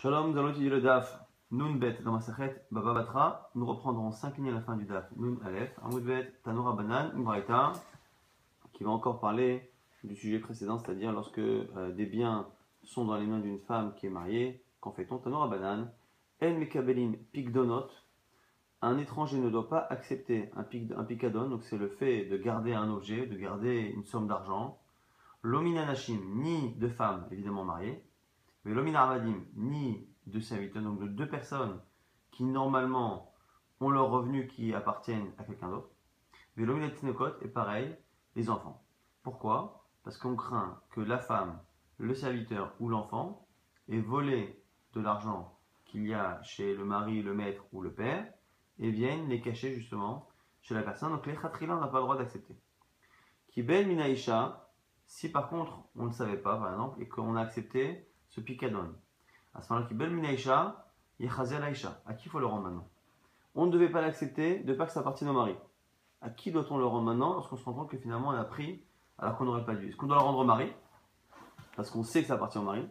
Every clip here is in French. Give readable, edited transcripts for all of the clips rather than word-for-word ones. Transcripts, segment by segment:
Shalom, nous allons étudier le DAF Nun Bet dans ma Masechet Baba Batra. Nous reprendrons 5 lignes à la fin du DAF Nun Aleph. Amud Bet Tanura Banan, une braïta qui va encore parler du sujet précédent, c'est-à-dire lorsque des biens sont dans les mains d'une femme qui est mariée. Qu'en fait-on? Tanura Banan, En Mekabelin Pikdonot. Un étranger ne doit pas accepter un pikadon, donc c'est le fait de garder un objet, de garder une somme d'argent. Lomina Nashim, ni de femmes évidemment mariées. Mais l'omina avadim, ni de serviteurs, donc de deux personnes qui normalement ont leurs revenus qui appartiennent à quelqu'un d'autre. Mais l'omina tinokot est pareil, les enfants. Pourquoi? Parce qu'on craint que la femme, le serviteur ou l'enfant ait volé de l'argent qu'il y a chez le mari, le maître ou le père et viennent les cacher justement chez la personne. Donc les khatrila, on n'a pas le droit d'accepter. Kibel minaïcha, si par contre on ne le savait pas par exemple et qu'on a accepté ce pikadon. À ce moment-là, qui bel minaïcha, yechazel aïcha. À qui il faut le rendre maintenant? On ne devait pas l'accepter de peur que ça appartienne au mari. À qui doit-on le rendre maintenant lorsqu'on se rend compte que finalement on a pris alors qu'on n'aurait pas dû? Est-ce qu'on doit le rendre au mari parce qu'on sait que ça appartient au mari?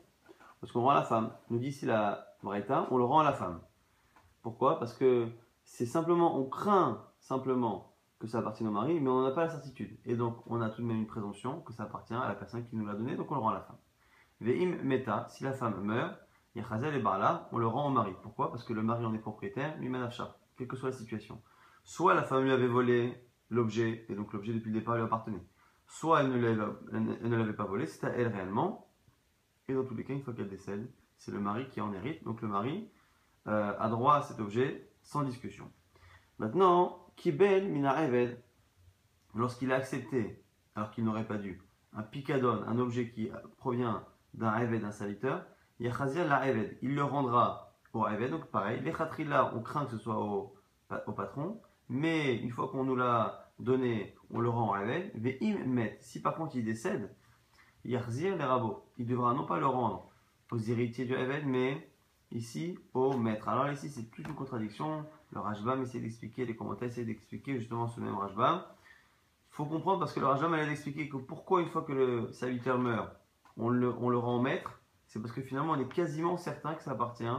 Parce qu'on rend à la femme. Nous dit ici la braïta, on le rend à la femme. Pourquoi? Parce que c'est simplement, on craint simplement que ça appartienne au mari, mais on n'a pas la certitude. Et donc on a tout de même une présomption que ça appartient à la personne qui nous l'a donné, donc on le rend à la femme. Ve'im meta, si la femme meurt, yachazel et barla, on le rend au mari. Pourquoi? Parce que le mari en est propriétaire, lui manafcha, quelle que soit la situation. Soit la femme lui avait volé l'objet, et donc l'objet depuis le départ lui appartenait. Soit elle ne l'avait pas volé, c'est à elle réellement. Et dans tous les cas, une fois qu'elle décède, c'est le mari qui en hérite. Donc le mari a droit à cet objet sans discussion. Maintenant, kibel mina eved, lorsqu'il a accepté, alors qu'il n'aurait pas dû, un pikadon, un objet qui provient d'un eved, d'un serviteur, yachazia la eved, il le rendra au eved, donc pareil, les khatrila, on craint que ce soit au patron, mais une fois qu'on nous l'a donné, on le rend au eved, ve'im met, si par contre il décède, yachzir les rabots, il devra non pas le rendre aux héritiers du eved, mais ici au maître. Alors ici c'est toute une contradiction, le Rashbam essaie d'expliquer, les commentaires essaient d'expliquer justement ce même Rashbam. Il faut comprendre parce que le Rashbam allait expliquer que pourquoi une fois que le serviteur meurt, on le rend au maître, c'est parce que finalement on est quasiment certain que ça appartient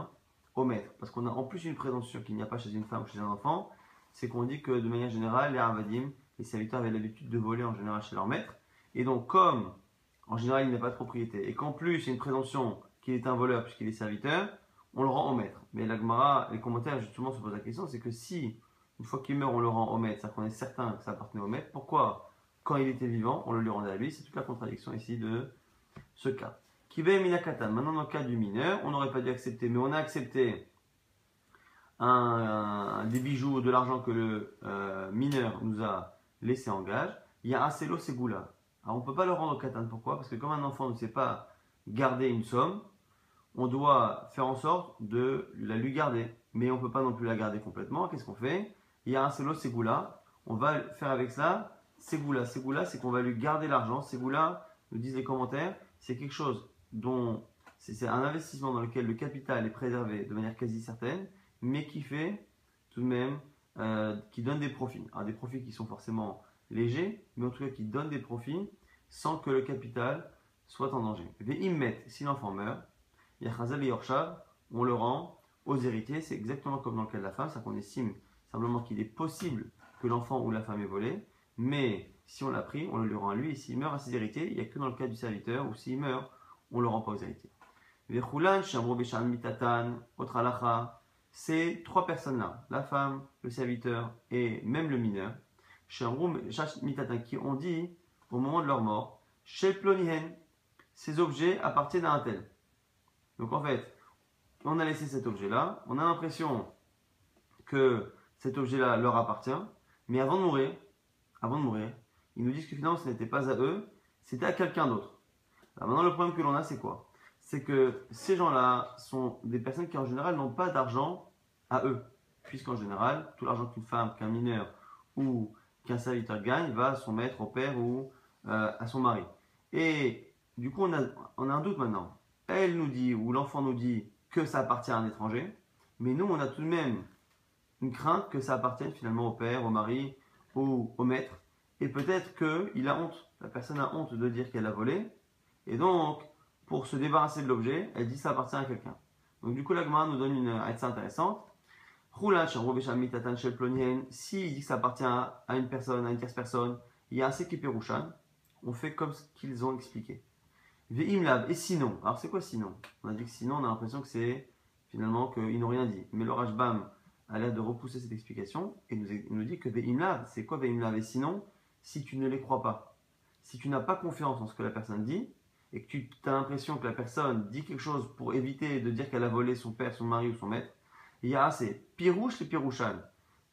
au maître. Parce qu'on a en plus une présomption qu'il n'y a pas chez une femme ou chez un enfant, c'est qu'on dit que de manière générale, les Arvadim, les serviteurs avaient l'habitude de voler en général chez leur maître. Et donc comme en général il n'a pas de propriété et qu'en plus il y a une présomption qu'il est un voleur puisqu'il est serviteur, on le rend au maître. Mais la Gemara, les commentaires justement se posent la question, c'est que si une fois qu'il meurt, on le rend au maître, c'est-à-dire qu'on est certain que ça appartenait au maître. Pourquoi, quand il était vivant, on le lui rendait à lui? C'est toute la contradiction ici de ce cas. Kibé minakatan. Maintenant, dans le cas du mineur, on n'aurait pas dû accepter, mais on a accepté des bijoux, de l'argent que le mineur nous a laissé en gage. Il y a un selo ségoula. Alors, on ne peut pas le rendre au katan. Pourquoi? Parce que comme un enfant ne sait pas garder une somme, on doit faire en sorte de la lui garder. Mais on ne peut pas non plus la garder complètement. Qu'est-ce qu'on fait? Il y a un selo ségoula, on va faire avec ça ségoula. Ségoula, c'est qu'on va lui garder l'argent. Ségoula, nous disent les commentaires, c'est quelque chose dont c'est un investissement dans lequel le capital est préservé de manière quasi certaine, mais qui fait tout de même, qui donne des profits. Alors des profits qui sont forcément légers, mais en tout cas qui donnent des profits sans que le capital soit en danger. Ve'immet, si l'enfant meurt, yachazal et yorshav, on le rend aux héritiers. C'est exactement comme dans le cas de la femme, c'est qu'on estime simplement qu'il est possible que l'enfant ou la femme ait volé, mais si on l'a pris, on le lui rend à lui, et s'il meurt à ses héritiers, il n'y a que dans le cas du serviteur, ou s'il meurt, on ne le rend pas aux héritiers. Vechulan, shamro beshan mitatan, autre halacha, ces trois personnes-là, la femme, le serviteur et même le mineur, shamro beshan mitatan, qui ont dit au moment de leur mort, shel plonihen, ces objets appartiennent à un tel. Donc en fait, on a laissé cet objet-là, on a l'impression que cet objet-là leur appartient, mais avant de mourir, ils nous disent que finalement ce n'était pas à eux, c'était à quelqu'un d'autre. Alors maintenant le problème que l'on a, c'est quoi? C'est que ces gens-là sont des personnes qui en général n'ont pas d'argent à eux, puisqu'en général, tout l'argent qu'une femme, qu'un mineur ou qu'un serviteur gagne va à son maître, au père ou à son mari. Et du coup on a un doute maintenant. Elle nous dit, ou l'enfant nous dit que ça appartient à un étranger, mais nous on a tout de même une crainte que ça appartienne finalement au père, au mari ou au maître. Et peut-être qu'il a honte, la personne a honte de dire qu'elle a volé. Et donc, pour se débarrasser de l'objet, elle dit ça appartient à quelqu'un. Donc du coup, la Gemara nous donne une aïtza intéressante. Si il dit que ça appartient à une personne, à une tierce personne, il y a un Sekipérushan, on fait comme ce qu'ils ont expliqué. Ve'imlav, et sinon, alors c'est quoi sinon? On a dit que sinon, on a l'impression que c'est finalement qu'ils n'ont rien dit. Mais le Rashbam a l'air de repousser cette explication et nous dit que Ve'imlav, c'est quoi Ve'imlav? Et sinon, si tu ne les crois pas, si tu n'as pas confiance en ce que la personne dit, et que tu as l'impression que la personne dit quelque chose pour éviter de dire qu'elle a volé son père, son mari ou son maître, il y a assez. Pirouche les pirouchan.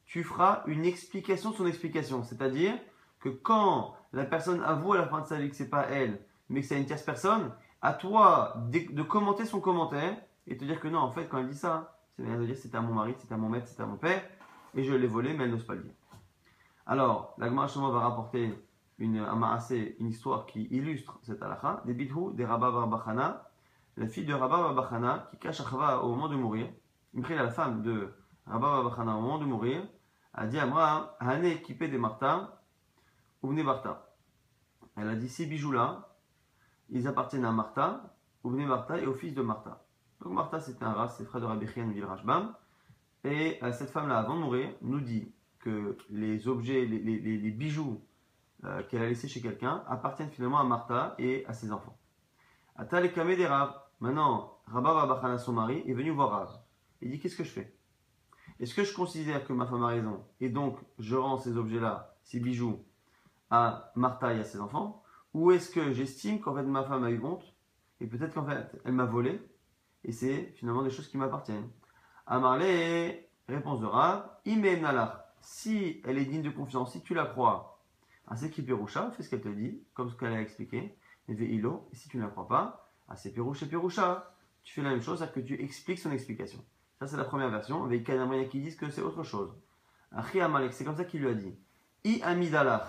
Tu feras une explication de son explication. C'est-à-dire que quand la personne avoue à la fin de sa vie que c'est pas elle, mais que c'est une tierce personne, à toi de commenter son commentaire et te dire que non, en fait, quand elle dit ça, c'est bien de dire c'était à mon mari, c'était à mon maître, c'était à mon père, et je l'ai volé, mais elle n'ose pas le dire. Alors, la Gemara va rapporter une histoire qui illustre cette halakha, des bidhou, des Rabba Bar Bachana, la fille de Rabba Bar Bachana qui cache Achava au moment de mourir. Michel, la femme de Rabba Bar Bachana au moment de mourir, a dit à Abraham, Hane équipé des Martha, ou venez Martha. Elle a dit ces bijoux-là, ils appartiennent à Martha, ou venez Martha et au fils de Martha. Donc Martha c'était un race, c'est frère de Rabbi Chian, nous dit le Rashbam. Et cette femme-là, avant de mourir, nous dit que les objets, les bijoux qu'elle a laissés chez quelqu'un appartiennent finalement à Martha et à ses enfants. Atal et Kamé des Rav. Maintenant, Rabba Babachana, son mari, est venu voir Rav. Il dit qu'est-ce que je fais? Est-ce que je considère que ma femme a raison et donc je rends ces objets-là, ces bijoux, à Martha et à ses enfants? Ou est-ce que j'estime qu'en fait ma femme a eu honte et peut-être qu'en fait elle m'a volé et c'est finalement des choses qui m'appartiennent? Amarlé, réponse de Rav, Ime Nalach. Si elle est digne de confiance, si tu la crois, c'est qui Péroucha, fais ce qu'elle te dit, comme ce qu'elle a expliqué. Et Ve'ilo, et si tu ne la crois pas, c'est Péroucha, Péroucha. Tu fais la même chose, c'est-à-dire que tu expliques son explication. Ça, c'est la première version. Avec Kanamaya qui disent que c'est autre chose. Achi Amalek, c'est comme ça qu'il lui a dit. I Amidalach.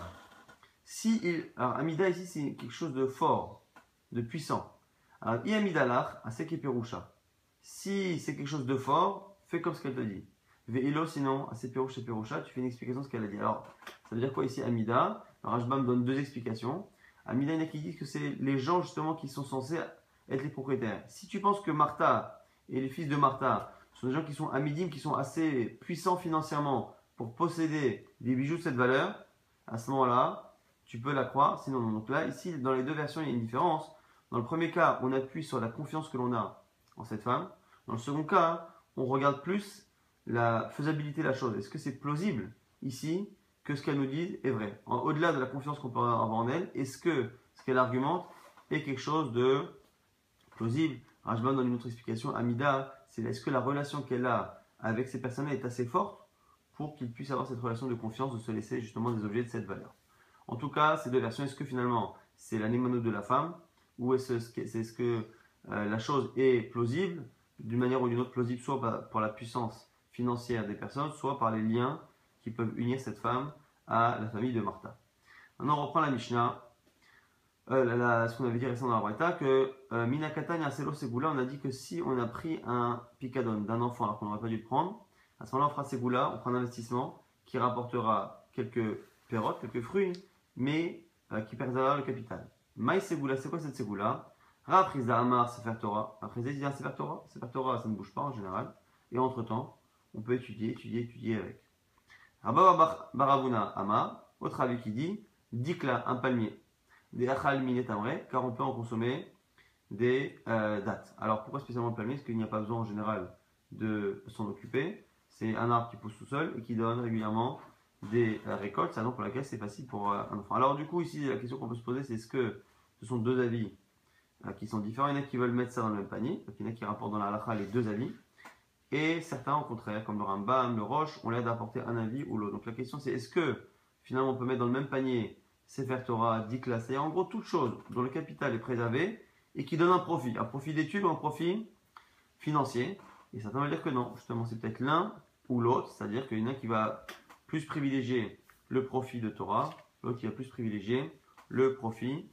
Alors, Amida ici, c'est quelque chose de fort, de puissant. Alors, I Amidalach, c'est qui Péroucha. Si c'est quelque chose de fort, fais comme ce qu'elle te dit. Ve'ilo, sinon, c'est Péroucha, Péroucha, tu fais une explication de ce qu'elle a dit. Alors, ça veut dire quoi ici, Amida? Le Rashbam donne deux explications. Amida, il y en a qui disent que c'est les gens justement qui sont censés être les propriétaires. Si tu penses que Martha et les fils de Martha sont des gens qui sont amidim, qui sont assez puissants financièrement pour posséder des bijoux de cette valeur, à ce moment-là, tu peux la croire. Sinon, non. Donc là, ici, dans les deux versions, il y a une différence. Dans le premier cas, on appuie sur la confiance que l'on a en cette femme. Dans le second cas, on regarde plus la faisabilité de la chose. Est-ce que c'est plausible ici que ce qu'elle nous dit est vrai? Au-delà de la confiance qu'on peut avoir en elle, est-ce que ce qu'elle argumente est quelque chose de plausible? Rashbam donne une autre explication. Amida, c'est est-ce que la relation qu'elle a avec ces personnes est assez forte pour qu'il puisse avoir cette relation de confiance, de se laisser justement des objets de cette valeur. En tout cas, ces deux versions, est-ce que finalement c'est la némano de la femme ou est-ce que la chose est plausible d'une manière ou d'une autre, plausible soit par la puissance financière des personnes, soit par les liens qui peuvent unir cette femme à la famille de Martha. Maintenant, on reprend la Mishnah. Ce qu'on avait dit récemment dans la Braïta, que Minakatan et Aselo Segula, on a dit que si on a pris un picadon d'un enfant alors qu'on n'aurait pas dû le prendre, à ce moment-là, on fera Segula, on prend un investissement qui rapportera quelques pérottes, quelques fruits, mais qui perdra le capital. Maï Segula, c'est quoi cette Segula? Rav Chizda Amar Sefer Torah. Rav Chizda dit un Sefer Torah. Sefer Torah, ça ne bouge pas en général. Et entre-temps, on peut étudier avec. Rabba Baravuna Ama, autre avis qui dit Dikla, un palmier. Des achal minetamre, car on peut en consommer des dattes. Alors pourquoi spécialement le palmier? Parce qu'il n'y a pas besoin en général de s'en occuper. C'est un arbre qui pousse tout seul et qui donne régulièrement des récoltes. C'est la raison pour laquelle c'est facile pour un enfant. Alors du coup ici la question qu'on peut se poser c'est est-ce que ce sont deux avis qui sont différents? Il y en a qui veulent mettre ça dans le même panier, donc il y en a qui rapportent dans la halakha les deux avis. Et certains, au contraire, comme le Rambam, le Roche, ont l'air d'apporter un avis ou l'autre. Donc la question c'est est-ce que finalement on peut mettre dans le même panier Sefer Torah, Dikla, c'est en gros toute chose dont le capital est préservé et qui donne un profit d'études ou un profit financier. Et certains vont dire que non, justement c'est peut-être l'un ou l'autre, c'est-à-dire qu'il y en a qui va plus privilégier le profit de Torah, l'autre qui va plus privilégier le profit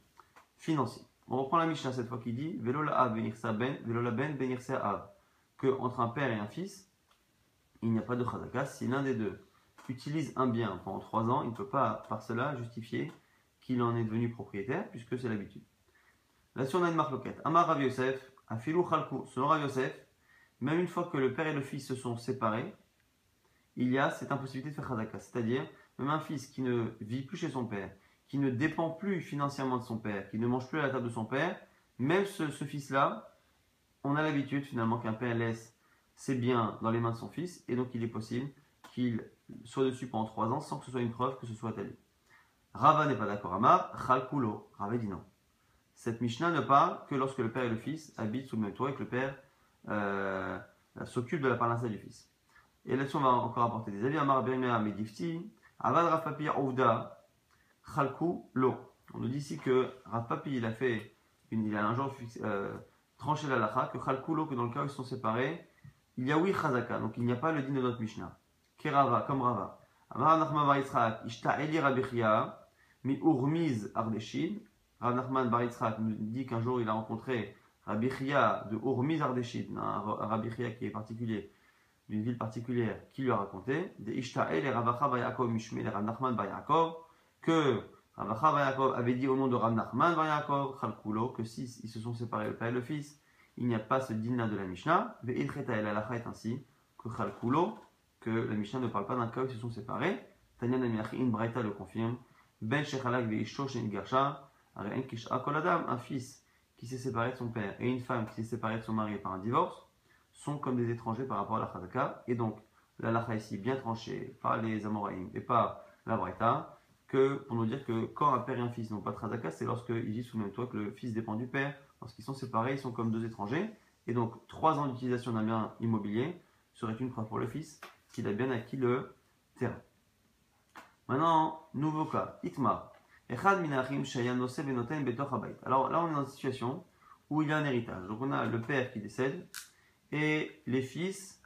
financier. On reprend la Mishnah cette fois qui dit Velo la av benir sa ben, velo la ben benir sa av. Que entre un père et un fils, il n'y a pas de chazaka. Si l'un des deux utilise un bien pendant 3 ans, il ne peut pas par cela justifier qu'il en est devenu propriétaire, puisque c'est l'habitude. Là, si on a une marloquette, Amar Rav Yosef, Afilou Chalku, selon Rav Yosef, même une fois que le père et le fils se sont séparés, il y a cette impossibilité de faire chazaka. C'est-à-dire, même un fils qui ne vit plus chez son père, qui ne dépend plus financièrement de son père, qui ne mange plus à la table de son père, même ce fils-là, on a l'habitude finalement qu'un père laisse ses biens dans les mains de son fils, et donc il est possible qu'il soit dessus pendant 3 ans sans que ce soit une preuve que ce soit à lui. Rava n'est pas d'accord. Amar, Chalkulo. Rava dit non. Cette Mishnah ne parle que lorsque le père et le fils habitent sous le même toit et que le père s'occupe de la parnassa du fils. Et là-dessus, on va encore apporter des avis. Amar Birimea Medifti, Avad Rav Papi Ouda, Chalku Lo. On nous dit ici que Rav Papi, il a un jour tranché la lacha, que Chalku Lo, que dans le cas où ils sont séparés, il y a oui Chazaka, donc il n'y a pas le din de notre Mishnah. Kerava, comme Rava. Amar Nachman bar Yitzchak, Ishta Eli Rabbi Chia, Mi Urmiz Ardeshid. Rav Nachman bar Yitzchak nous dit qu'un jour il a rencontré Rabbi Chia de Urmiz Ardeshid, un Rabbi Chia qui est particulier, d'une ville particulière, qui lui a raconté, de Ishtael et Ravacha bar Yaakov Mishmei et Rav Nachman bar Yaakov, que Ravacha bar Yaakov avait dit au nom de Rav Nachman bar Yaakov, Chalkulo, que si ils se sont séparés le père et le fils, il n'y a pas ce din-là de la Mishnah, ve Ilcheta el Halacha est ainsi, que Chalkulo, que la Mishnah ne parle pas d'un cas où ils se sont séparés. Tanya Namiachi in Braïta le confirme, Ben Shechalak ve Ishto Shen Garsha, Arein Kish'a Kol Adam, un fils qui s'est séparé de son père et une femme qui s'est séparée de son mari par un divorce, sont comme des étrangers par rapport à la Chazaka, et donc la lacha ici bien tranchée par les Amoraïm et par la Braïta, que pour nous dire que quand un père et un fils n'ont pas de Chazaka, c'est lorsqu'ils vivent sous le même toit, que le fils dépend du père. Lorsqu'ils sont séparés, ils sont comme 2 étrangers, et donc 3 ans d'utilisation d'un bien immobilier serait une preuve pour le fils qu'il a bien acquis le terrain. Maintenant, nouveau cas, Itmar. Alors là, on est dans une situation où il y a un héritage. Donc on a le père qui décède et les fils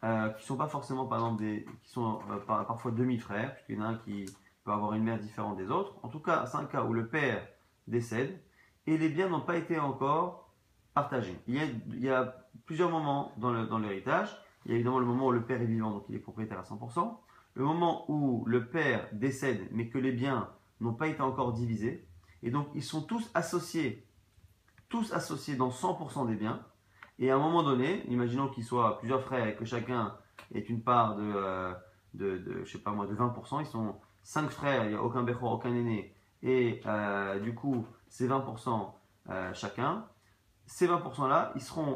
qui ne sont pas forcément, par exemple, qui sont parfois demi-frères, puisqu'il y en a un qui peut avoir une mère différente des autres. En tout cas, c'est un cas où le père décède et les biens n'ont pas été encore partagés. Il y a plusieurs moments dans l'héritage. Il y a évidemment le moment où le père est vivant, donc il est propriétaire à 100%. Le moment où le père décède, mais que les biens n'ont pas été encore divisés. Et donc, ils sont tous associés dans 100% des biens. Et à un moment donné, imaginons qu'ils soient plusieurs frères et que chacun ait une part je sais pas moi, de 20%. Ils sont 5 frères, il n'y a aucun béchor, aucun aîné. Et du coup, c'est 20% chacun. Ces 20%-là,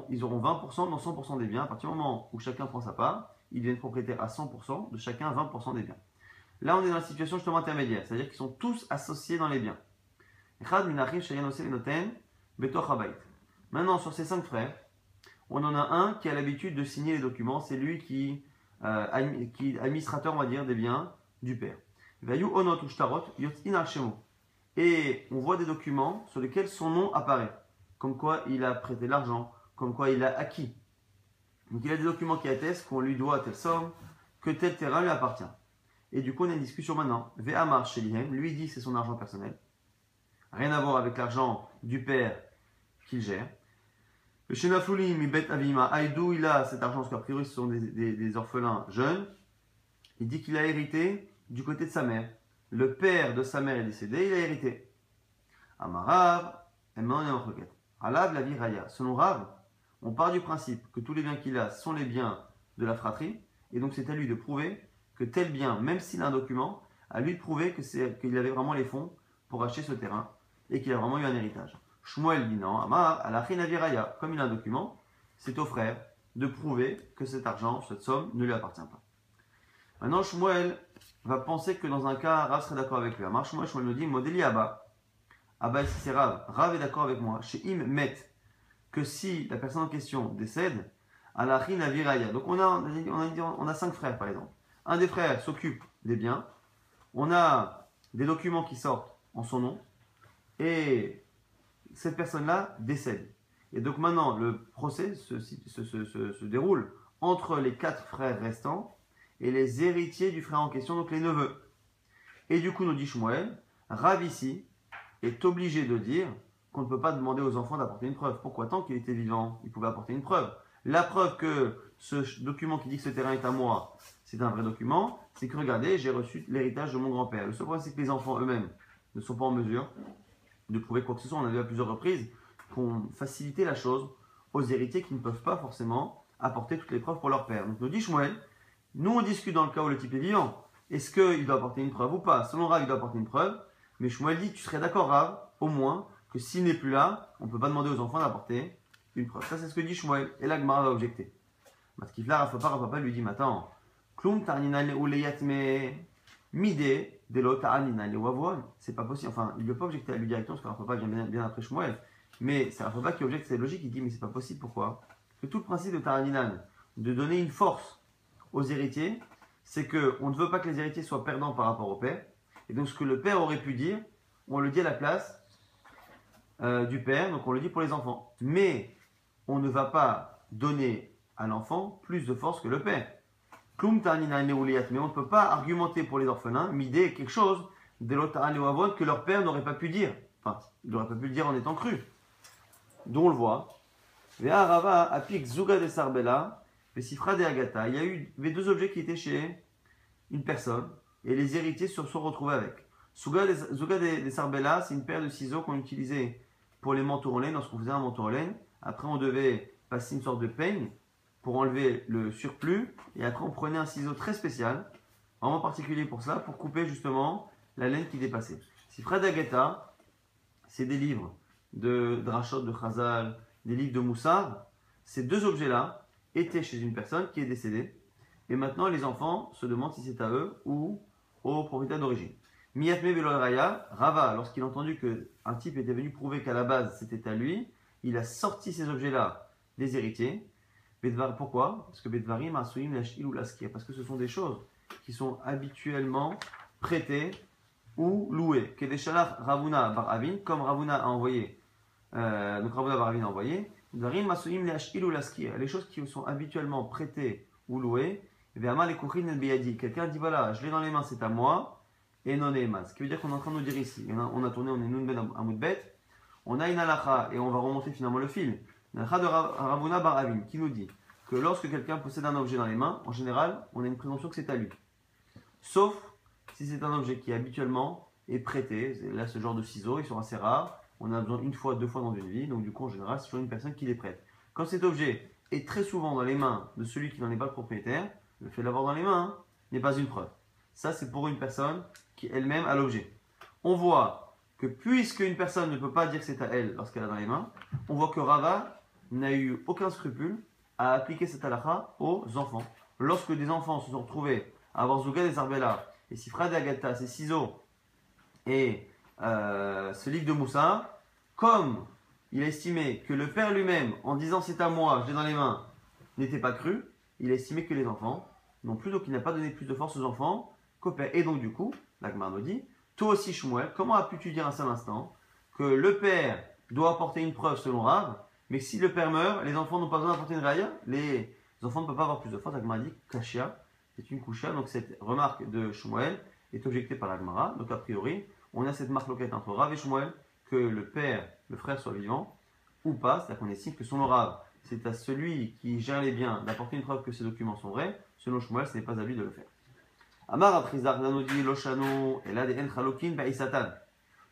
ils auront 20% dans 100% des biens. À partir du moment où chacun prend sa part, ils deviennent propriétaires à 100% de chacun 20% des biens. Là, on est dans la situation justement intermédiaire, c'est-à-dire qu'ils sont tous associés dans les biens. Maintenant, sur ces 5 frères, on en a un qui a l'habitude de signer les documents, c'est lui qui est administrateur, on va dire, des biens du père. Et on voit des documents sur lesquels son nom apparaît, comme quoi il a prêté l'argent, comme quoi il a acquis. Donc il a des documents qui attestent qu'on lui doit telle somme, que tel terrain lui appartient. Et du coup, on a une discussion maintenant. Ve'amar shelihem, lui dit que c'est son argent personnel. Rien à voir avec l'argent du père qu'il gère. Le Shenafluli mi bet avima aïdou, il a cet argent, parce qu'a priori ce sont des orphelins jeunes. Il dit qu'il a hérité du côté de sa mère. Le père de sa mère est décédé, il a hérité. Amarav, et maintenant il y a un requête. Alav la vie raya. Selon Rav, on part du principe que tous les biens qu'il a sont les biens de la fratrie, et donc c'est à lui de prouver que tel bien, même s'il a un document, à lui de prouver qu'il avait vraiment les fonds pour acheter ce terrain et qu'il a vraiment eu un héritage. Shmuel dit non, Amar, Alachin Aviraya, comme il a un document, c'est au frère de prouver que cet argent, cette somme, ne lui appartient pas. Maintenant, Shmuel va penser que dans un cas, Rav serait d'accord avec lui. Amar Shmuel nous dit, Modeli Abba. Abba ici c'est Rav. Rav est d'accord avec moi. Chez Im Met, que si la personne en question décède, Alachin Aviraya. Donc on a 5 frères par exemple. Un des frères s'occupe des biens, on a des documents qui sortent en son nom, et cette personne-là décède. Et donc maintenant, le procès se déroule entre les 4 frères restants et les héritiers du frère en question, donc les neveux. Et du coup, nous dit Shmuel, Rav ici est obligé de dire qu'on ne peut pas demander aux enfants d'apporter une preuve. Pourquoi? Tant qu'il était vivant, il pouvait apporter une preuve. La preuve que ce document qui dit que ce terrain est à moi, c'est un vrai document, c'est que regardez, j'ai reçu l'héritage de mon grand-père. Le seul problème, c'est que les enfants eux-mêmes ne sont pas en mesure de prouver quoi que ce soit. On a vu à plusieurs reprises qu'on facilitait la chose aux héritiers qui ne peuvent pas forcément apporter toutes les preuves pour leur père. Donc nous dit Shmuel, nous on discute dans le cas où le type est vivant. Est-ce qu'il doit apporter une preuve ou pas? Selon Rav, il doit apporter une preuve. Mais Shmuel dit, tu serais d'accord Rav, au moins, que s'il n'est plus là, on ne peut pas demander aux enfants d'apporter une preuve. Ça c'est ce que dit Shmuel. Et là, Gemara va objecter. Parce qu'il Rav Papa lui dit, mais attends, Klum ta'anina le'uleyatme mide delo ta'anina le'wavon. C'est pas possible. Enfin, il ne veut pas objecter à lui directement, parce que Rav Papa vient bien après Shmuel. Mais c'est Rav Papa qui objecte, c'est logique, il dit, mais c'est pas possible, pourquoi? Parce que tout le principe de ta'aninan, de donner une force aux héritiers, c'est qu'on ne veut pas que les héritiers soient perdants par rapport au père. Et donc ce que le père aurait pu dire, on le dit à la place du père, donc on le dit pour les enfants. Mais on ne va pas donner à l'enfant plus de force que le père. Mais on ne peut pas argumenter pour les orphelins, m'idée quelque chose que leur père n'aurait pas pu dire. Enfin, il n'aurait pas pu le dire en étant cru. D'où on le voit. Il y a eu les deux objets qui étaient chez une personne et les héritiers se sont retrouvés avec. Zuga des Sarbella, c'est une paire de ciseaux qu'on utilisait pour les manteaux en laine lorsqu'on faisait un manteau en laine. Après, on devait passer une sorte de peigne pour enlever le surplus et après, on prenait un ciseau très spécial, vraiment particulier pour cela, pour couper justement la laine qui dépassait. Sifra d'Agata, c'est des livres de Drashot, de Chazal, des livres de Moussar. Ces deux objets-là étaient chez une personne qui est décédée. Et maintenant, les enfants se demandent si c'est à eux ou au propriétaire d'origine. Miyatme Belol Raya, Rava, lorsqu'il a entendu qu'un type était venu prouver qu'à la base c'était à lui, il a sorti ces objets-là des héritiers. Pourquoi? Parce que Bedvarim, Asuim, Lashil ou Laskir. Parce que ce sont des choses qui sont habituellement prêtées ou louées. Kedeshalach Ravuna Bar Avin, comme Ravuna a envoyé. Donc Ravuna Bar Avin a envoyé. Bedvarim, Asuim, Lashil ou Laskir. Les choses qui sont habituellement prêtées ou louées. Quelqu'un dit voilà, je l'ai dans les mains, c'est à moi, et non eman. Ce qui veut dire qu'on est en train de nous dire ici, on a tourné, on est Nunben à Moudbet, on a une halakha, et on va remonter finalement le fil. Une halakha de Ravuna Bar Avin qui nous dit que lorsque quelqu'un possède un objet dans les mains, en général, on a une présomption que c'est à lui. Sauf si c'est un objet qui habituellement est prêté. Là, ce genre de ciseaux, ils sont assez rares. On a besoin une fois, deux fois dans une vie, donc du coup, en général, c'est toujours une personne qui les prête. Quand cet objet est très souvent dans les mains de celui qui n'en est pas le propriétaire, le fait de l'avoir dans les mains n'est pas une preuve. Ça, c'est pour une personne qui elle-même a l'objet. On voit que puisque une personne ne peut pas dire que c'est à elle lorsqu'elle a dans les mains, on voit que Rava n'a eu aucun scrupule à appliquer cette halakha aux enfants. Lorsque des enfants se sont retrouvés à avoir Zuga des Arbella et Sifra de Agata, ces ciseaux et ce livre de Moussa, comme il a estimé que le père lui-même, en disant c'est à moi, je l'ai dans les mains, n'était pas cru, il a estimé que les enfants non plus, donc il n'a pas donné plus de force aux enfants qu'au père. Et donc du coup, la Gemara nous dit, toi aussi Shmuel, comment as-tu dire un seul instant que le père doit apporter une preuve selon Rav, mais que si le père meurt, les enfants n'ont pas besoin d'apporter une raya, les enfants ne peuvent pas avoir plus de force. La Gemara dit, Kashia, c'est une kusha, donc cette remarque de Shmuel est objectée par la Gemara, donc a priori, on a cette marque loquette entre Rav et Shmuel, que le père, le frère soit vivant, ou pas, c'est-à-dire qu'on estime que selon Rav, c'est à celui qui gère les biens d'apporter une preuve que ces documents sont vrais. Selon Shmuel, ce n'est pas à lui de le faire. Amar Aprizar Nanodi Loshano et là des En Chalokin Baïsatan.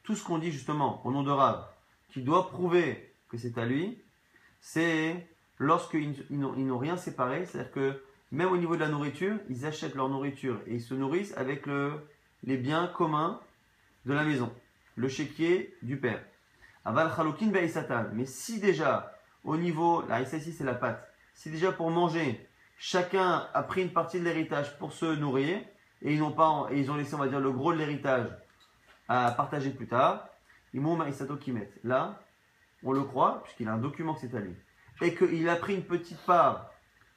Tout ce qu'on dit justement au nom de Rav, qui doit prouver que c'est à lui, c'est lorsqu'ils n'ont rien séparé, c'est-à-dire que même au niveau de la nourriture, ils achètent leur nourriture et ils se nourrissent avec les biens communs de la maison, le chéquier du père. Aval Chalokin Baïsatan. Mais si déjà, au niveau, là ici c'est la pâte, si déjà pour manger, chacun a pris une partie de l'héritage pour se nourrir, et ils ont laissé, on va dire, le gros de l'héritage à partager plus tard, là, on le croit, puisqu'il a un document que c'est à lui, et qu'il a pris une petite part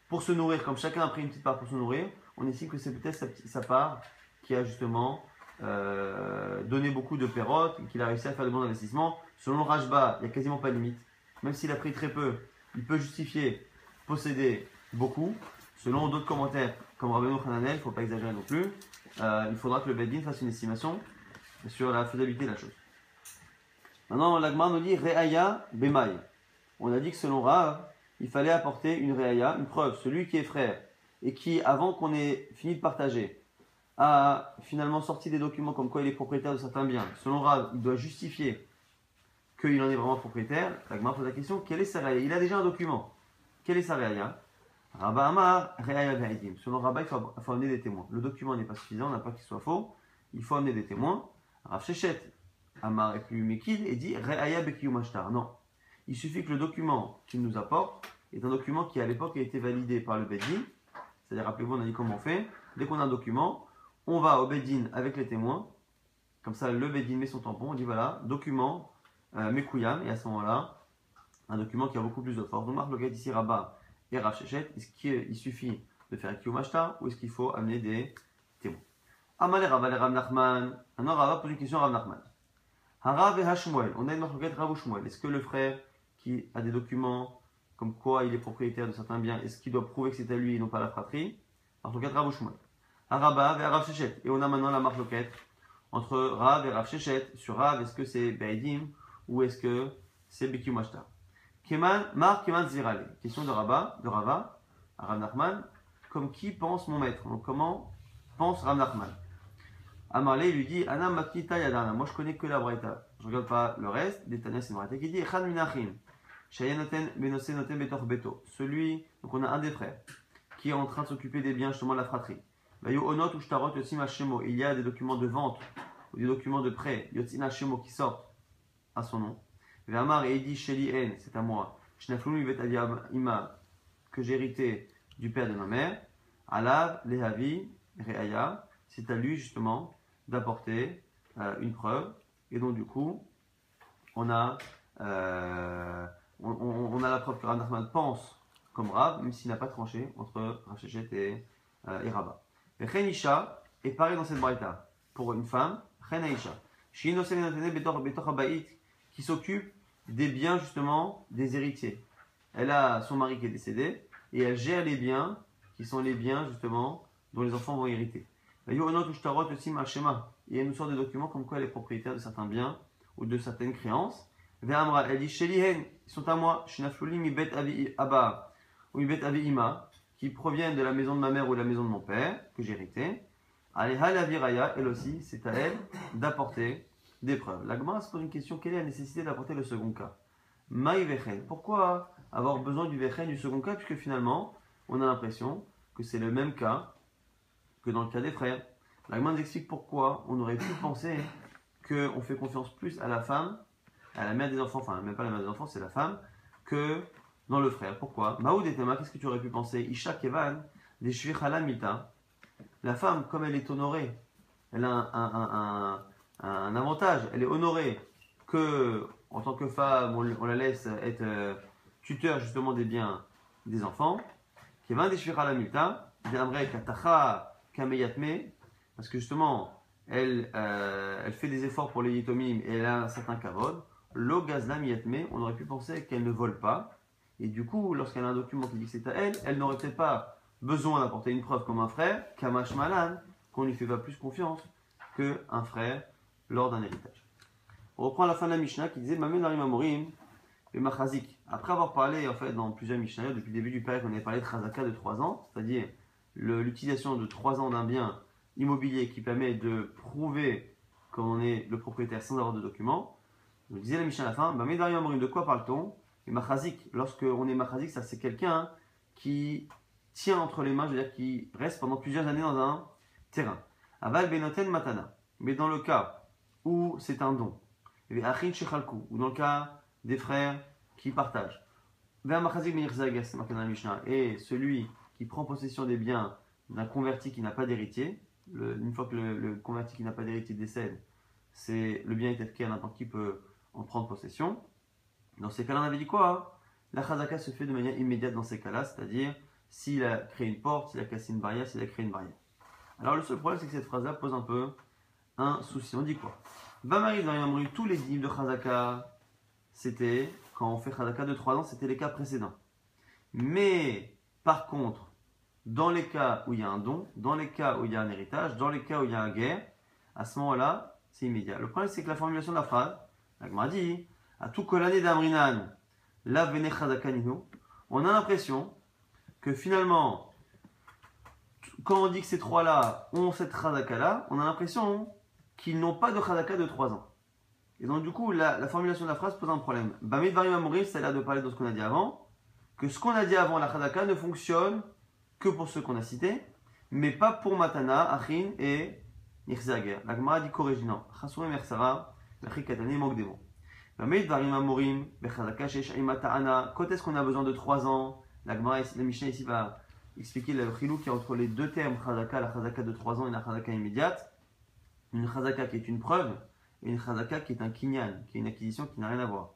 pour se nourrir, comme chacun a pris une petite part pour se nourrir, on estime que c'est peut-être sa part qui a justement donné beaucoup de pérotes, et qu'il a réussi à faire de bons investissements. Selon Rajba, il n'y a quasiment pas de limite. Même s'il a pris très peu, il peut justifier posséder beaucoup. Selon d'autres commentaires, comme Rabbeinu Hananel, il ne faut pas exagérer non plus, il faudra que le Beddin fasse une estimation sur la faisabilité de la chose. Maintenant, l'Agmar nous dit Re'aya Bemai. On a dit que selon Rav, il fallait apporter une Re'aya, une preuve. Celui qui est frère et qui, avant qu'on ait fini de partager, a finalement sorti des documents comme quoi il est propriétaire de certains biens. Selon Rav, il doit justifier qu'il en est vraiment propriétaire. L'Agmar pose la question quelle est sa Re'aya? Il a déjà un document. Quelle est sa Re'aya? Rabba Amar, Re'aya Ve'edim. Selon Rabba, il faut amener des témoins. Le document n'est pas suffisant, on n'a pas qu'il soit faux. Il faut amener des témoins. Rav Shechet Amar est plus Mekil et dit Re'aya Bekiyu Mashtar. Non. Il suffit que le document qu'il nous apporte est un document qui à l'époque a été validé par le Beddin. C'est-à-dire, rappelez-vous, on a dit comment on fait. Dès qu'on a un document, on va au Beddin avec les témoins. Comme ça, le Beddin met son tampon. On dit voilà, document Mekuyam. Et à ce moment-là, un document qui a beaucoup plus de force. Donc, marque le gars ici, Rabba et Rav Shechet. Est-ce qu'il suffit de faire Kiyum Ashtar ou est-ce qu'il faut amener des témoins? Amalé Rabba et Rav Nachman. Maintenant, Rabba pose une question à Rav Nachman. Harav et Hashmuel. On a une marque le gars Rav ou Shmuel. Est-ce que le frère qui a des documents comme quoi il est propriétaire de certains biens, est-ce qu'il doit prouver que c'est à lui et non pas à la fratrie? Marque le gars Rav ou Shmuel. Rabba et Rav Shechet. Et on a maintenant la marque le gars entre Rav et Rav Shechet. Sur Rav, est-ce que c'est Be'edim ou est-ce que c'est Bikiyum Ashtar? Mar Keman Zirale. Question de Rava, à Rav Nachman. Comme qui pense mon maître? Donc comment pense Rav Nachman? Amarle lui dit Anam Makita Yadana. Moi je connais que la Braïta. Je ne regarde pas le reste. Détania c'est une Braïta qui dit Echan Minachim. Shayanoten Benose Noten Betor Beto. Celui, donc on a un des frères qui est en train de s'occuper des biens justement de la fratrie. Vayu Onot ou Shtarot Yotzim Hashemo. Il y a des documents de vente ou des documents de prêt Yotzim Hashemo qui sortent à son nom. Amar et dit Sheli En, c'est à moi. Shnaflumi vet ima que j'ai hérité du père de ma mère. Alav lehavi reaya, c'est à lui justement d'apporter une preuve. Et donc du coup, on a la preuve que Rav Nachman pense comme Rav, même s'il n'a pas tranché entre Rav Shechet et Rabba. Et Chen Isha est pareil dans cette braïta pour une femme. Chen Isha, qui s'occupe des biens justement des héritiers. Elle a son mari qui est décédé et elle gère les biens qui sont les biens justement dont les enfants vont hériter. Il y a une sorte de documents comme quoi elle est propriétaire de certains biens ou de certaines créances. Elle dit Shelihen, ils sont à moi, Shnafluli mi bet abi abba ou mi bet abi ima, qui proviennent de la maison de ma mère ou de la maison de mon père que j'ai hérité. Aleha la viraya, elle aussi, c'est à elle d'apporter des preuves. La Gemara se pose une question, quelle est la nécessité d'apporter le second cas? Maï vechen. Pourquoi avoir besoin du vechen du second cas, puisque finalement, on a l'impression que c'est le même cas que dans le cas des frères. La Gemara nous explique pourquoi on aurait pu penser qu'on fait confiance plus à la femme, à la mère des enfants, enfin même pas la mère des enfants, c'est la femme, que dans le frère. Pourquoi? Maoud et Tema, qu'est-ce que tu aurais pu penser? Isha Kevan, des Shvichala Mita. La femme, comme elle est honorée, elle a un avantage, elle est honorée que, en tant que femme, on la laisse être tuteur justement des biens des enfants. Kevan des Shvichala Mita, D'Amre Katacha Kameyatme, parce que justement, elle fait des efforts pour les yitomim et elle a un certain kavod. Lo Gazlam Yatme, on aurait pu penser qu'elle ne vole pas. Et du coup, lorsqu'elle a un document qui dit que c'est à elle, elle n'aurait peut-être pas besoin d'apporter une preuve comme un frère, Kamash Malan, qu'on ne lui fait pas plus confiance qu'un frère lors d'un héritage. On reprend la fin de la Mishnah qui disait Mamen Arim Amorim et Machazik. Après avoir parlé en fait dans plusieurs Mishnah, depuis le début du Père, on avait parlé de Chazaka de 3 ans, c'est-à-dire l'utilisation de 3 ans d'un bien immobilier qui permet de prouver qu'on est le propriétaire sans avoir de documents. On disait la Mishnah à la fin Mamen Arim Amorim, de quoi parle-t-on? Et Machazik, lorsque on est Machazik, ça c'est quelqu'un qui tient entre les mains, je veux dire qui reste pendant plusieurs années dans un terrain. Aval benoten matana. Mais dans le cas où c'est un don, ou dans le cas des frères qui partagent, et celui qui prend possession des biens d'un converti qui n'a pas d'héritier, une fois que le converti qui n'a pas d'héritier décède, le bien est efficace, n'importe qui peut en prendre possession. Dans ces cas-là, on avait dit quoi? La chazaka se fait de manière immédiate dans ces cas-là, c'est-à-dire s'il a créé une porte, s'il a cassé une barrière, s'il a créé une barrière. Alors le seul problème, c'est que cette phrase-là pose un peu un souci. On dit quoi? Vamari dans Yamru, tous les dîmes de chazaka, c'était, quand on fait chazaka de 3 ans, c'était les cas précédents. Mais par contre, dans les cas où il y a un don, dans les cas où il y a un héritage, dans les cas où il y a un guerre, à ce moment-là, c'est immédiat. Le problème, c'est que la formulation de la phrase, la Gemara dit, à tout kolané d'Amrinan, la vene chazaka ninu, on a l'impression que finalement, quand on dit que ces 3-là ont cette chazaka-là, on a l'impression qu'ils n'ont pas de chazaka de 3 ans. Et donc du coup, la formulation de la phrase pose un problème. Bamid varim amorim, ça a l'air de parler de ce qu'on a dit avant, que ce qu'on a dit avant, la Chazaka, ne fonctionne que pour ceux qu'on a cités, mais pas pour Matana, Achin et Nirzager. La Gemara dit corriginant. Chasou et Mersara, Mechik Katani, manque des mots. Quand est-ce qu'on a besoin de 3 ans? La Mishnah ici va expliquer le chilou qui est entre les deux termes Chazaka, la Chazaka de 3 ans et la Chazaka immédiate. Une Chazaka qui est une preuve et une Chazaka qui est un kinyan, qui est une acquisition qui n'a rien à voir.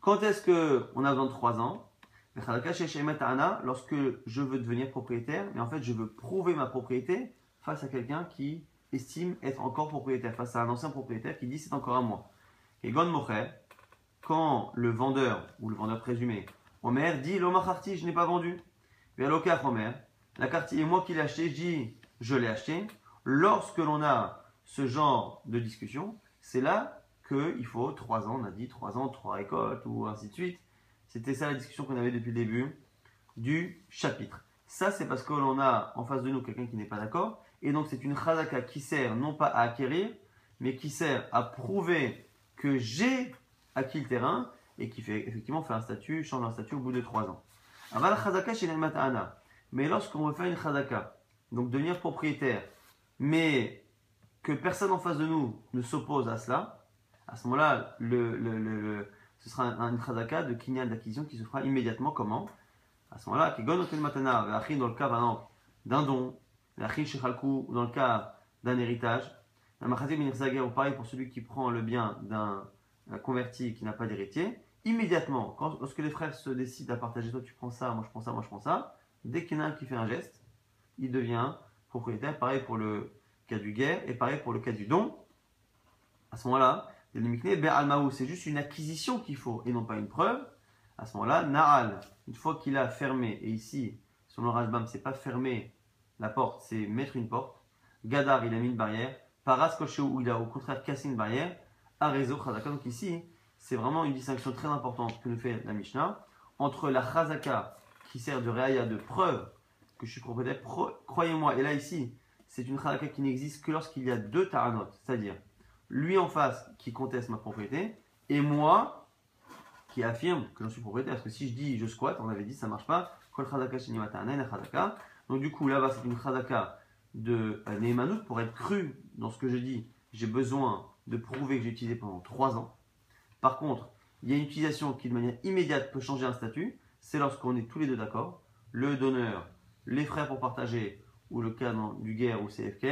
Quand est-ce qu'on a besoin de 3 ans? Lorsque je veux devenir propriétaire, mais en fait je veux prouver ma propriété face à quelqu'un qui estime être encore propriétaire, face à un ancien propriétaire qui dit c'est encore à moi. Et Gon Mocher, quand le vendeur ou le vendeur présumé, Omer dit l'Omacharti, je n'ai pas vendu. Et Alokach Omer, la carte est moi qui l'ai acheté, je dis je l'ai acheté. Lorsque l'on a ce genre de discussion, c'est là qu'il faut 3 ans, on a dit 3 ans, 3 récoltes ou ainsi de suite. C'était ça la discussion qu'on avait depuis le début du chapitre. Ça, c'est parce que l'on a en face de nous quelqu'un qui n'est pas d'accord. Et donc, c'est une chazaka qui sert non pas à acquérir, mais qui sert à prouver que j'ai acquis le terrain et qui fait effectivement faire un statut, change un statut au bout de 3 ans. Aval chazaka chez l'matana. Mais lorsqu'on veut faire une chazaka, donc devenir propriétaire, mais que personne en face de nous ne s'oppose à cela, à ce moment-là, ce sera une chazaka de kinyan d'acquisition qui se fera immédiatement. Comment? À ce moment-là, Kegon Otel Matana, V'achin dans le cas par exemple d'un don, V'achin Shechalku dans le cas d'un héritage, V'amachazim Minirzager ou pareil pour celui qui prend le bien d'un converti qui n'a pas d'héritier, immédiatement, lorsque les frères se décident à partager, toi tu prends ça, moi je prends ça, moi je prends ça, dès qu'il y en a un qui fait un geste, il devient propriétaire. Pareil pour le cas du guerre et pareil pour le cas du don. À ce moment-là, c'est juste une acquisition qu'il faut et non pas une preuve. À ce moment-là, Na'al, une fois qu'il a fermé, et ici, selon le Rashbam, c'est pas fermer la porte, c'est mettre une porte. Gadar, il a mis une barrière. Paras Koshéou, il a au contraire cassé une barrière. Arezo, Chazaka. Donc ici, c'est vraiment une distinction très importante que nous fait la Mishnah entre la Chazaka qui sert de réaya, de preuve que je suis propriétaire. Croyez-moi, et là ici, c'est une Chazaka qui n'existe que lorsqu'il y a 2 Taranot, c'est-à-dire lui en face qui conteste ma propriété et moi qui affirme que j'en suis propriétaire. Parce que si je dis je squatte, on avait dit ça marche pas. Donc du coup là-bas c'est une chazaka de Nehemanut pour être cru dans ce que je dis. J'ai besoin de prouver que j'ai utilisé pendant 3 ans. Par contre, il y a une utilisation qui de manière immédiate peut changer un statut. C'est lorsqu'on est tous les deux d'accord. Le donneur, les frères pour partager ou le cas du guerre ou CFK.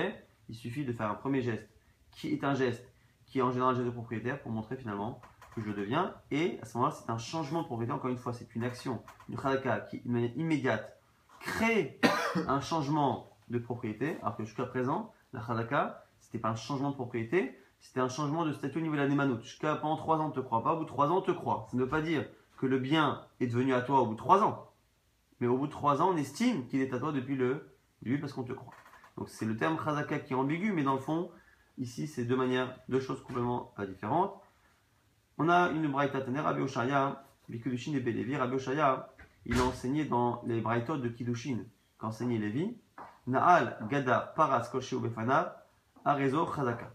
Il suffit de faire un premier geste qui est un geste qui est en général un geste de propriétaire pour montrer finalement que je deviens. Et à ce moment-là, c'est un changement de propriétaire. Encore une fois, c'est une action, une chazaka qui, de manière immédiate, crée un changement de propriété. Alors que jusqu'à présent, la chazaka, c'était pas un changement de propriété, c'était un changement de statut au niveau de la némanout. Jusqu'à pendant 3 ans, on ne te croit pas. Au bout de 3 ans, on te croit. Ça ne veut pas dire que le bien est devenu à toi au bout de 3 ans. Mais au bout de 3 ans, on estime qu'il est à toi depuis le début parce qu'on te croit. Donc c'est le terme chazaka qui est ambigu, mais dans le fond, ici, c'est deux choses complètement différentes. On a une braïta Taner, Rabbi Oshaya, Bikudushin et Bélévi. Rabbi Oshaya, il a enseigné dans les braïtot de Kiddushin qu'enseignait Lévi. Na'al, Gada, Paras, Koshe ou Befanav, Arezo, Chazaka.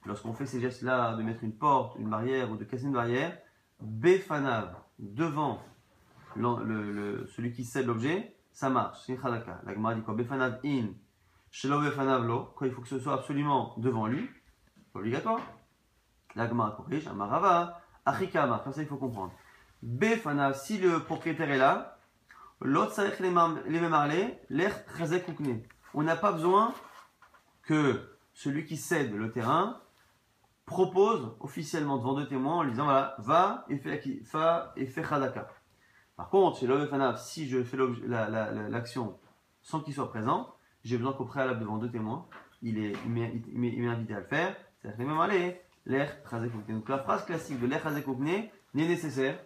Lorsqu'on fait ces gestes-là, de mettre une porte, une barrière ou de casser une barrière, Befanav, devant celui qui cède l'objet, ça marche, c'est une Chazaka. La Gemara dit quoi? Befanav in, Shelo Befanav lo, quoi, il faut que ce soit absolument devant lui, c'est obligatoire. La Gemara corrige, Amarava, Achikama, comme ça il faut comprendre. Befanav, si le propriétaire est là, l'autre sarech les memarlé, l'air chazek ukne. On n'a pas besoin que celui qui cède le terrain propose officiellement devant 2 témoins en lui disant voilà, va et fais chazaka. Par contre, chez l'Obefanav, si je fais l'action sans qu'il soit présent, j'ai besoin qu'au préalable devant 2 témoins, il m'est invité à le faire. C'est-à-dire les memarlé, l'air chazek ukne. Donc la phrase classique de l'air chazek ukne n'est nécessaire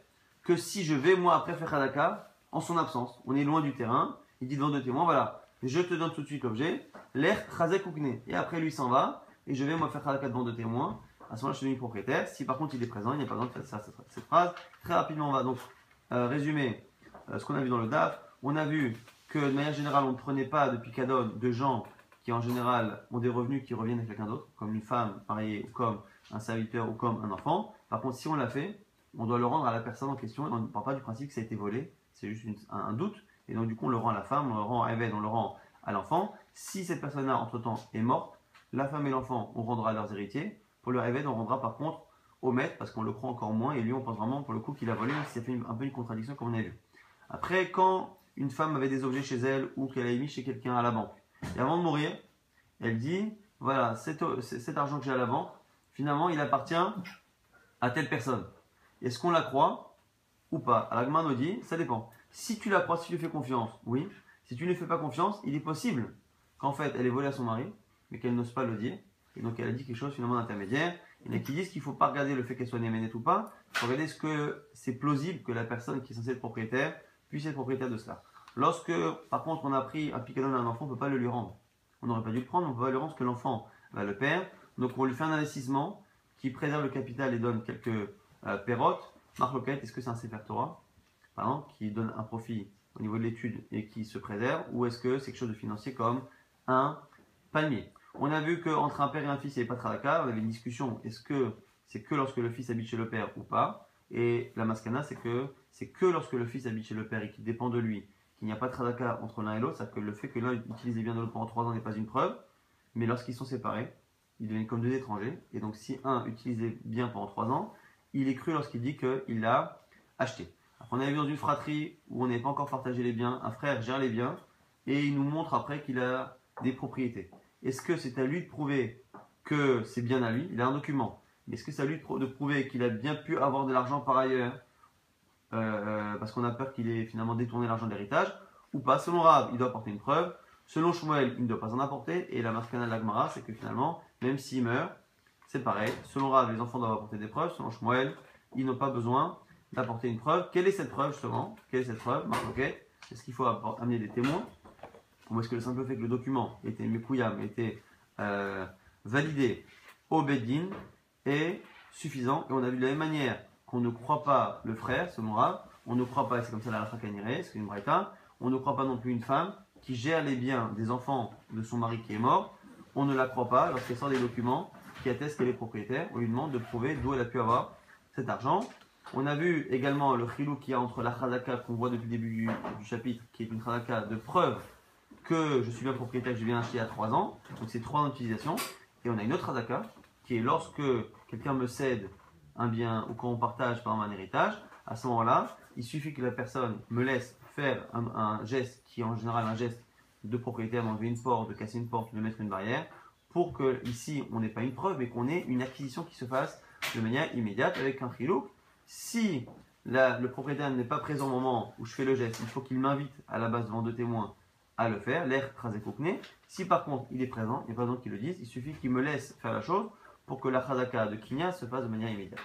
que si je vais moi après faire chazaka en son absence. On est loin du terrain, il dit devant 2 témoins, voilà, je te donne tout de suite l'objet, l'air chazek ukne. Et après lui s'en va, et je vais moi faire chazaka devant 2 témoins. À ce moment-là, je suis devenu propriétaire. Si par contre il est présent, il n'y a pas besoin de faire cette phrase. Très rapidement, on va donc résumer ce qu'on a vu dans le DAF. On a vu que de manière générale, on ne prenait pas depuis Kadon de gens qui en général ont des revenus qui reviennent à quelqu'un d'autre, comme une femme mariée, ou comme un serviteur, ou comme un enfant. Par contre, si on l'a fait, on doit le rendre à la personne en question. On ne parle pas du principe que ça a été volé, c'est juste un doute. Et donc du coup, on le rend à la femme, on le rend à Eved, on le rend à l'enfant. Si cette personne-là, entre-temps, est morte, la femme et l'enfant, on rendra à leurs héritiers. Pour le Eved, on rendra par contre au maître, parce qu'on le croit encore moins, et lui, on pense vraiment pour le coup qu'il a volé, même si ça fait un peu une contradiction comme on a vu. Après, quand une femme avait des objets chez elle, ou qu'elle avait mis chez quelqu'un à la banque, et avant de mourir, elle dit, voilà, cet argent que j'ai à la banque, finalement, il appartient à telle personne. Est-ce qu'on la croit ou pas? Alors, Agma nous dit, ça dépend. Si tu la crois, si tu lui fais confiance, oui. Si tu ne lui fais pas confiance, il est possible qu'en fait, elle ait volé à son mari, mais qu'elle n'ose pas le dire. Et donc, elle a dit quelque chose finalement d'intermédiaire. Il y en a qui disent qu'il ne faut pas regarder le fait qu'elle soit néménette ou pas. Il faut regarder ce que c'est plausible que la personne qui est censée être propriétaire puisse être propriétaire de cela. Lorsque, par contre, on a pris un picadon à un enfant, on ne peut pas le lui rendre. On n'aurait pas dû le prendre, on ne peut pas le rendre parce que l'enfant va le perdre. Donc, on lui fait un investissement qui préserve le capital et donne quelques pérotes. Marc Loquette, est-ce que c'est un Sefer Torah, par exemple, qui donne un profit au niveau de l'étude et qui se préserve, ou est-ce que c'est quelque chose de financier comme un palmier? On a vu qu'entre un père et un fils, il n'y avait pas de tralaka. On avait une discussion, est-ce que c'est que lorsque le fils habite chez le père ou pas? Et la maskana, c'est que lorsque le fils habite chez le père et qu'il dépend de lui, qu'il n'y a pas de tralaka entre l'un et l'autre, c'est-à-dire que le fait que l'un utilise les biens de l'autre pendant 3 ans n'est pas une preuve, mais lorsqu'ils sont séparés, ils deviennent comme 2 étrangers, et donc si un utilise les biens pendant 3 ans, il est cru lorsqu'il dit qu'il l'a acheté. Après, on avait vu dans une fratrie où on n'avait pas encore partagé les biens, un frère gère les biens, et il nous montre après qu'il a des propriétés. Est-ce que c'est à lui de prouver que c'est bien à lui? Il a un document. Mais est-ce que c'est à lui de prouver qu'il a bien pu avoir de l'argent par ailleurs parce qu'on a peur qu'il ait finalement détourné l'argent de l'héritage? Ou pas? Selon Rav, il doit apporter une preuve. Selon Shmuel, il ne doit pas en apporter. Et la maskana de l'Agmara, c'est que finalement, même s'il meurt, c'est pareil. Selon Rav, les enfants doivent apporter des preuves. Selon Shmuel, ils n'ont pas besoin d'apporter une preuve. Quelle est cette preuve justement? Quelle est cette preuve? Est-ce qu'il faut amener des témoins? Ou est-ce que le simple fait que le document était mekuyam, était validé au Beddin est suffisant? Et on a vu de la même manière qu'on ne croit pas le frère, selon Rav, on ne croit pas, et c'est comme ça la halakha kaniré, c'est une braïta, on ne croit pas non plus une femme qui gère les biens des enfants de son mari qui est mort, on ne la croit pas lorsqu'elle sort des documents qui attestent qu'elle est propriétaire, on lui demande de prouver d'où elle a pu avoir cet argent. On a vu également le chilou qu'il y a entre la chadaka qu'on voit depuis le début du chapitre, qui est une chadaka de preuve que je suis bien propriétaire, que j'ai bien acheté à 3 ans, donc c'est 3 ans d'utilisation. Et on a une autre hadaka, qui est lorsque quelqu'un me cède un bien ou quand on partage par exemple un héritage, à ce moment-là, il suffit que la personne me laisse faire un geste qui est en général un geste de propriétaire, d'enlever une porte, de casser une porte, de mettre une barrière, pour que ici on n'ait pas une preuve, mais qu'on ait une acquisition qui se fasse de manière immédiate avec un chilouk. Si le propriétaire n'est pas présent au moment où je fais le geste, il faut qu'il m'invite à la base devant 2 témoins à le faire, l'air trazekokné. Si par contre il est présent, il n'y a pas besoin qu'il le dise, il suffit qu'il me laisse faire la chose pour que la chazaka de Kinya se fasse de manière immédiate.